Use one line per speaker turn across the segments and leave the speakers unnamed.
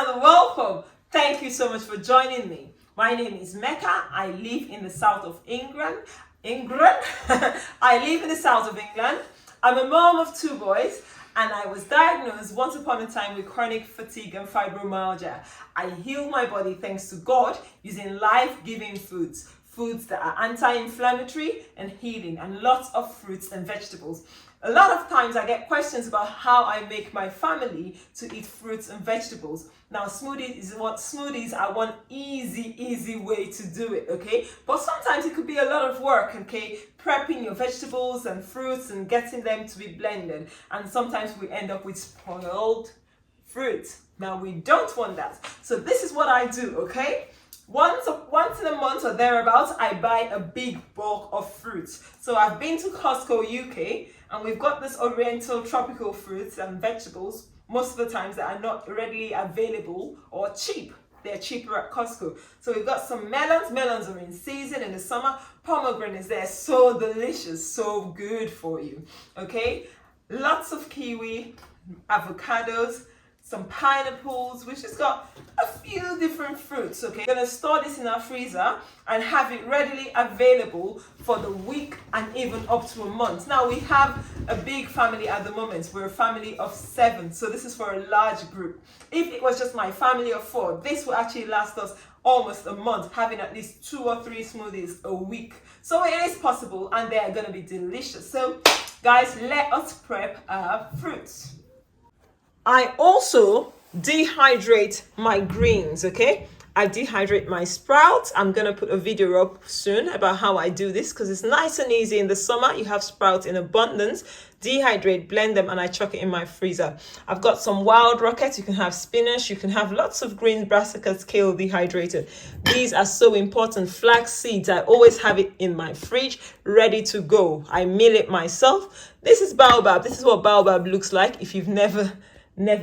and welcome. Thank you so much for joining me. My name is Mecca. I live in the south of England. I live in the south of England. I'm a mom of 2 boys and I was diagnosed once upon a time with chronic fatigue and fibromyalgia. I healed my body thanks to God using life-giving foods. Foods that are anti-inflammatory and healing, and lots of fruits and vegetables. A lot of times I get questions about how I make my family to eat fruits and vegetables. Now smoothies are one easy way to do it, okay? But sometimes it could be a lot of work, okay? Prepping your vegetables and fruits and getting them to be blended. And sometimes we end up with spoiled fruit. Now we don't want that. So this is what I do, okay? Once in a month or thereabouts, I buy a big bulk of fruits. So I've been to Costco UK and we've got this oriental tropical fruits and vegetables most of the times that are not readily available or cheap. They're cheaper at Costco. So we've got some melons. Melons are in season in the summer. Pomegranates, they're so delicious, so good for you. Okay? Lots of kiwi, avocados, some pineapples, which has got a few different fruits, okay? We're gonna store this in our freezer and have it readily available for the week and even up to a month. Now we have a big family at the moment. We're a family of 7, so this is for a large group. If it was just my family of 4, this will actually last us almost a month, having at least 2 or 3 smoothies a week. So it is possible and they are gonna be delicious. So guys, let us prep our fruits. I also dehydrate my greens, okay? I dehydrate my sprouts. I'm gonna put a video up soon about how I do this because it's nice and easy in the summer. You have sprouts in abundance. Dehydrate, blend them, and I chuck it in my freezer. I've got some wild rockets. You can have spinach. You can have lots of green brassicas, kale dehydrated. These are so important. Flax seeds, I always have it in my fridge, ready to go. I mill it myself. This is baobab. This is what baobab looks like if you've never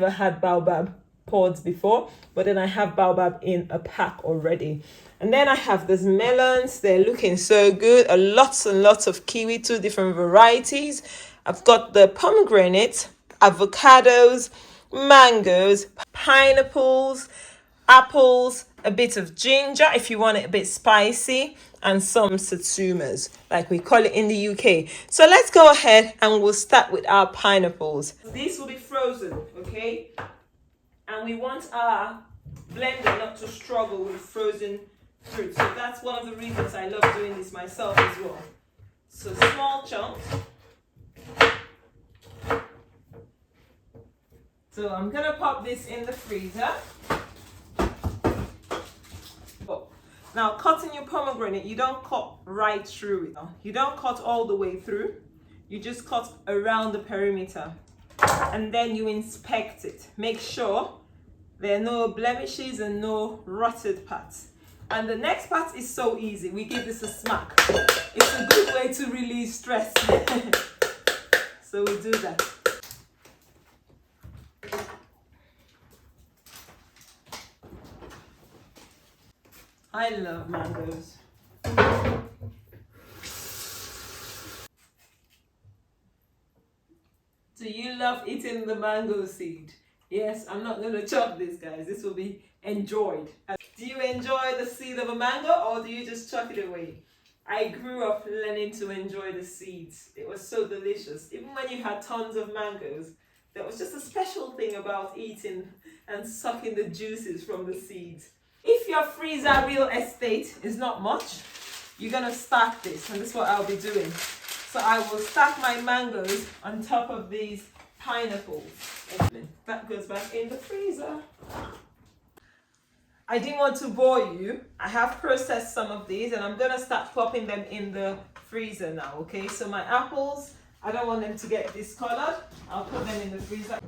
had baobab pods before, but then I have baobab in a pack already. And then I have these melons. They're looking so good. Lots and lots of kiwi, 2 different varieties. I've got the pomegranate, avocados, mangoes, pineapples, apples, a bit of ginger if you want it a bit spicy, and some satsumas, like we call it in the UK. So let's go ahead and we'll start with our pineapples. These will be frozen, okay? And we want our blender not to struggle with frozen fruit. So that's one of the reasons I love doing this myself as well. So small chunks. So I'm gonna pop this in the freezer. Now, cutting your pomegranate, you don't cut right through it. You don't cut all the way through. You just cut around the perimeter. And then you inspect it. Make sure there are no blemishes and no rotted parts. And the next part is so easy. We give this a smack. It's a good way to release stress. So we do that. I love mangoes. Do you love eating the mango seed? Yes, I'm not going to chop this, guys. This will be enjoyed. Do you enjoy the seed of a mango or do you just chuck it away? I grew up learning to enjoy the seeds. It was so delicious. Even when you had tons of mangoes, there was just a special thing about eating and sucking the juices from the seeds. If your freezer real estate is not much, you're going to stack this, and this is what I'll be doing. So I will stack my mangoes on top of these pineapples. That goes back in the freezer. I didn't want to bore you. I have processed some of these and I'm going to start popping them in the freezer now, okay? So my apples, I don't want them to get discolored. I'll put them in the freezer.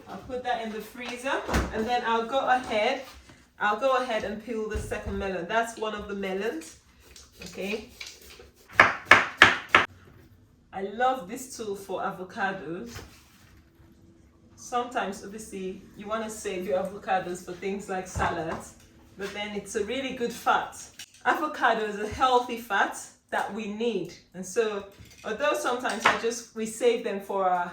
I'll put that in the freezer and then I'll go ahead and peel the second melon. That's one of the melons, okay? I love this tool for avocados. Sometimes, obviously, you want to save your avocados for things like salads, but then it's a really good fat. Avocado is a healthy fat that we need. And so, although sometimes we save them for our,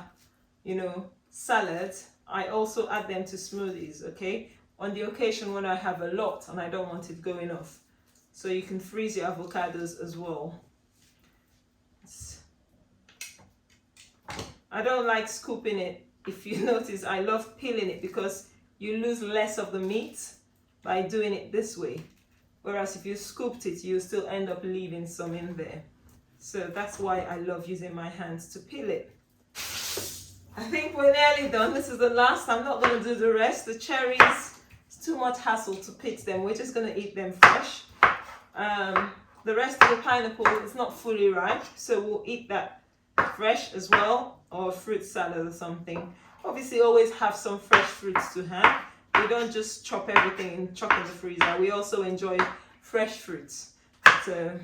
salads, I also add them to smoothies, okay? on the occasion when I have a lot and I don't want it going off. So you can freeze your avocados as well. I don't like scooping it. If you notice, I love peeling it because you lose less of the meat by doing it this way. Whereas if you scooped it, you still end up leaving some in there. So that's why I love using my hands to peel it. I think we're nearly done. This is the last. I'm not going to do the rest. The cherries, it's too much hassle to pick them. We're just going to eat them fresh. The rest of the pineapple is not fully ripe, so we'll eat that fresh as well, or a fruit salad or something. Obviously, always have some fresh fruits to hand. We don't just chop everything and chuck in the freezer. We also enjoy fresh fruits. So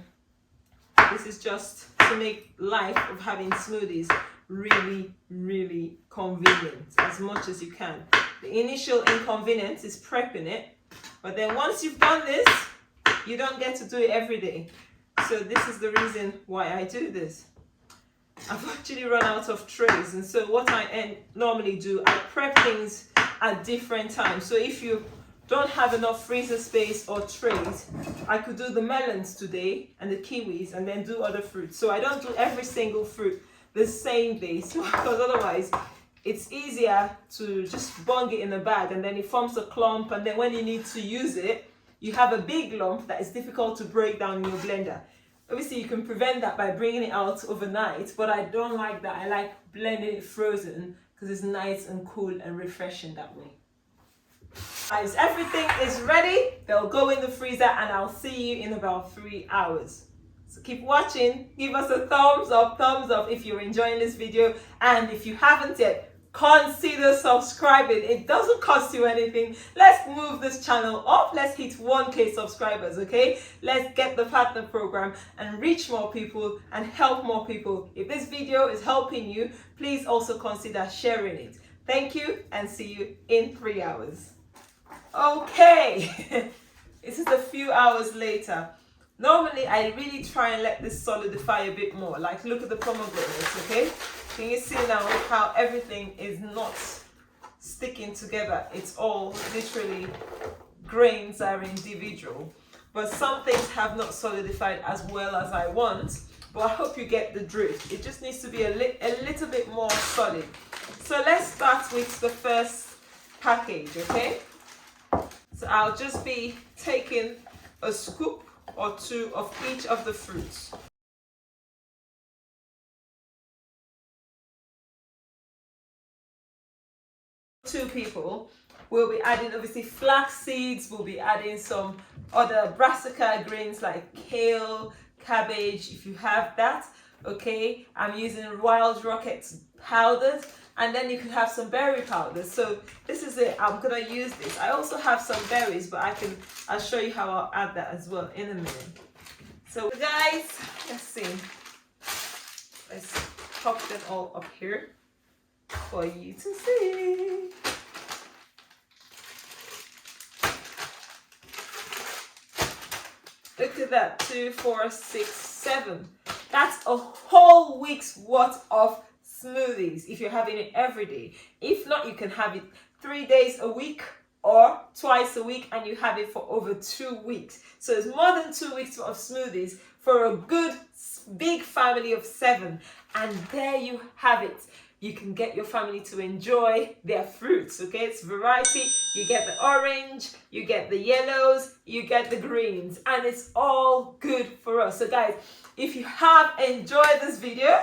this is just to make life of having smoothies really, really convenient as much as you can. The initial inconvenience is prepping it, but then once you've done this, you don't get to do it every day. So this is the reason why I do this. I've actually run out of trays, and so what I normally do, I prep things at different times. So if you don't have enough freezer space or trays, I could do the melons today and the kiwis and then do other fruits. So I don't do every single fruit the same day, so because otherwise it's easier to just bung it in a bag and then it forms a clump, and then when you need to use it, you have a big lump that is difficult to break down in your blender. Obviously, you can prevent that by bringing it out overnight, but I don't like that. I like blending it frozen because it's nice and cool and refreshing that way. Guys, everything is ready. They'll go in the freezer and I'll see you in about 3 hours. So keep watching. Give us a thumbs up if you're enjoying this video. And if you haven't yet, consider subscribing. It doesn't cost you anything. Let's move this channel up. Let's hit 1K subscribers, okay? Let's get the partner program and reach more people and help more people. If this video is helping you, please also consider sharing it. Thank you and see you in 3 hours. Okay, this is a few hours later. Normally, I really try and let this solidify a bit more. Like, look at the pomegranates, okay? Can you see now how everything is not sticking together? It's all literally, grains are individual. But some things have not solidified as well as I want. But I hope you get the drift. It just needs to be a little bit more solid. So let's start with the first package, okay? So I'll just be taking a scoop or two of each of the fruits. Two people, we'll be adding obviously flax seeds, we'll be adding some other brassica greens like kale, cabbage, if you have that, okay? I'm using wild rocket powdered, and then you can have some berry powders. So this is it. I'm gonna use this. I also have some berries, but I'll show you how I'll add that as well in a minute. So guys, let's see. Let's pop them all up here for you to see. Look at that, 2, 4, 6, 7. That's a whole week's worth of smoothies if you're having it every day. If not, you can have it 3 days a week or twice a week, and you have it for over 2 weeks. So it's more than 2 weeks of smoothies for a good big family of 7. And there you have it. You can get your family to enjoy their fruits, okay? It's variety. You get the orange, you get the yellows, you get the greens, and it's all good for us. So guys, if you have enjoyed this video,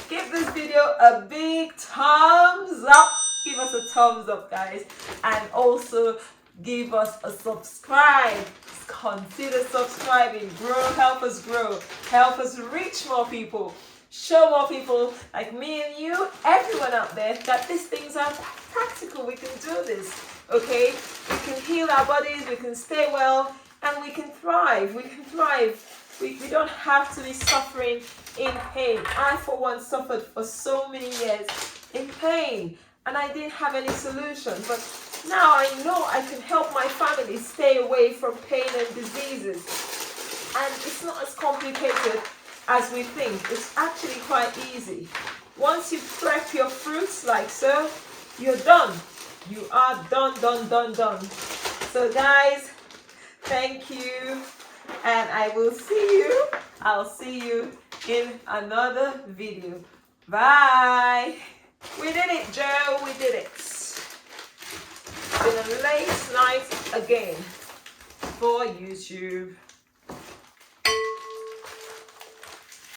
give this video a big thumbs up. Give us a thumbs up, guys, and also give us a subscribe. Consider subscribing. Help us grow, help us reach more people. Show more people like me and you, everyone out there, that these things are practical. We can do this, okay? We can heal our bodies, we can stay well, and we can thrive. We can thrive. We don't have to be suffering in pain. I, for one, suffered for so many years in pain, and I didn't have any solution. But now I know I can help my family stay away from pain and diseases. And it's not as complicated as we think. It's actually quite easy. Once you prep your fruits like so, you're done. You are done. So guys, thank you, and I'll see you in another video. Bye. We did it, Joe. We did it. It's been a late night again for YouTube.